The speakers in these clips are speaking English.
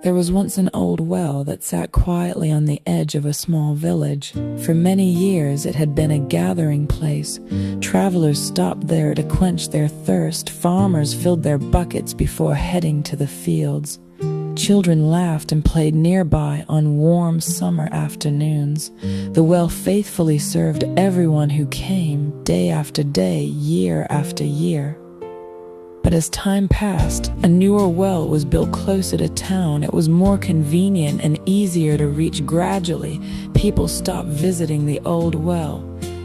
There was once an old well that sat quietly on the edge of a small village. For many years it had been a gathering place. Travelers stopped there to quench their thirst. Farmers filled their buckets before heading to the fields. Children laughed and played nearby on warm summer afternoons. The well faithfully served everyone who came, day after day, year after year. But as time passed, a newer well was built closer to town. It was more convenient and easier to reach. Gradually, people stopped visiting the old well.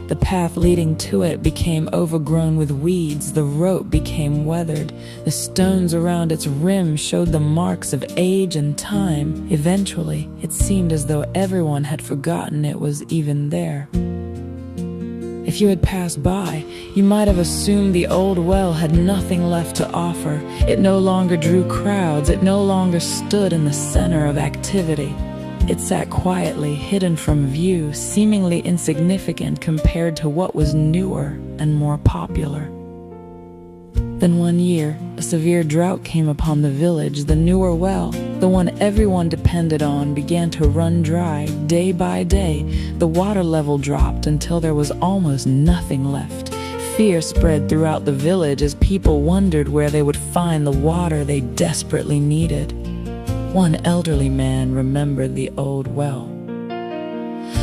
The path leading to it became overgrown with weeds. The rope became weathered. The stones around its rim showed the marks of age and time. Eventually, it seemed as though everyone had forgotten it was even there. If you had passed by, you might have assumed the old well had nothing left to offer. It no longer drew crowds. It no longer stood in the center of activity. It sat quietly, hidden from view, seemingly insignificant compared to what was newer and more popular. Then one year, a severe drought came upon the village. The newer well, the one everyone depended on, began to run dry. Day by day, the water level dropped until there was almost nothing left. Fear spread throughout the village as people wondered where they would find the water they desperately needed. One elderly man remembered the old well.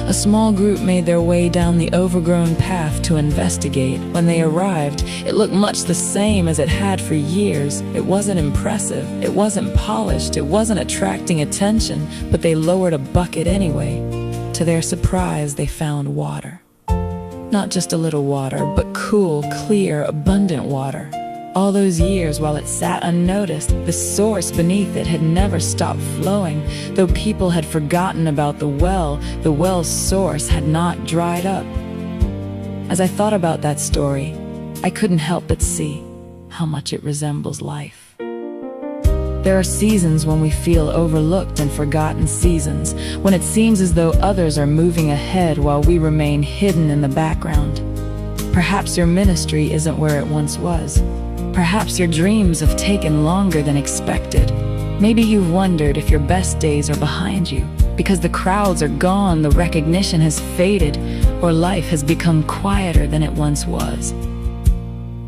A small group made their way down the overgrown path to investigate. When they arrived, it looked much the same as it had for years. It wasn't impressive, it wasn't polished, it wasn't attracting attention, but they lowered a bucket anyway. To their surprise, they found water. Not just a little water, but cool, clear, abundant water. All those years while it sat unnoticed, the source beneath it had never stopped flowing. Though people had forgotten about the well's source had not dried up. As I thought about that story, I couldn't help but see how much it resembles life. There are seasons when we feel overlooked and forgotten, seasons when it seems as though others are moving ahead while we remain hidden in the background. Perhaps your ministry isn't where it once was. Perhaps your dreams have taken longer than expected. Maybe you've wondered if your best days are behind you, because the crowds are gone, the recognition has faded, or life has become quieter than it once was.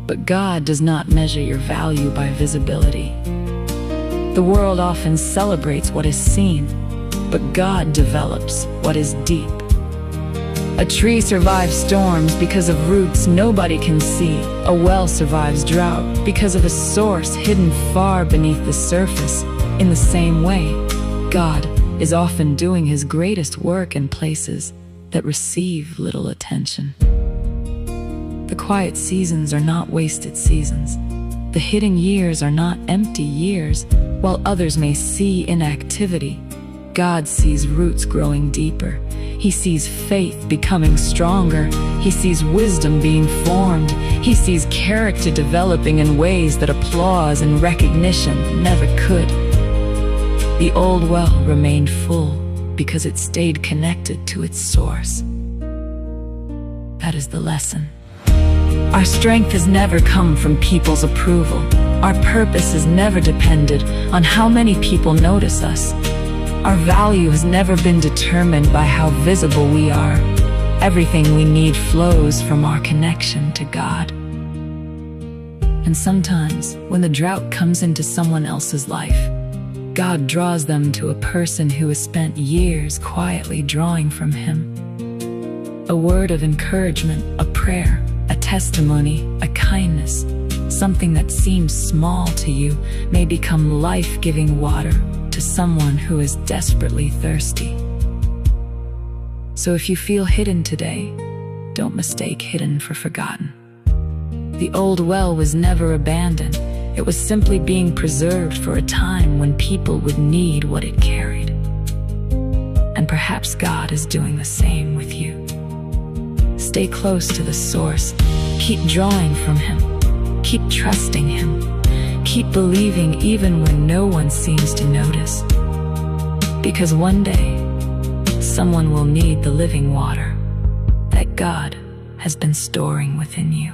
But God does not measure your value by visibility. The world often celebrates what is seen, but God develops what is deep. A tree survives storms because of roots nobody can see. A well survives drought because of a source hidden far beneath the surface. In the same way, God is often doing His greatest work in places that receive little attention. The quiet seasons are not wasted seasons. The hidden years are not empty years. While others may see inactivity, God sees roots growing deeper. He sees faith becoming stronger. He sees wisdom being formed. He sees character developing in ways that applause and recognition never could. The old well remained full because it stayed connected to its source. That is the lesson. Our strength has never come from people's approval. Our purpose has never depended on how many people notice us. Our value has never been determined by how visible we are. Everything we need flows from our connection to God. And sometimes, when the drought comes into someone else's life, God draws them to a person who has spent years quietly drawing from Him. A word of encouragement, a prayer, a testimony, a kindness, something that seems small to you may become life-giving water to someone who is desperately thirsty. So if you feel hidden today, don't mistake hidden for forgotten. The old well was never abandoned. It was simply being preserved for a time when people would need what it carried. And perhaps God is doing the same with you. Stay close to the source. Keep drawing from Him. Keep trusting Him. Keep believing even when no one seems to notice. Because one day, someone will need the living water that God has been storing within you.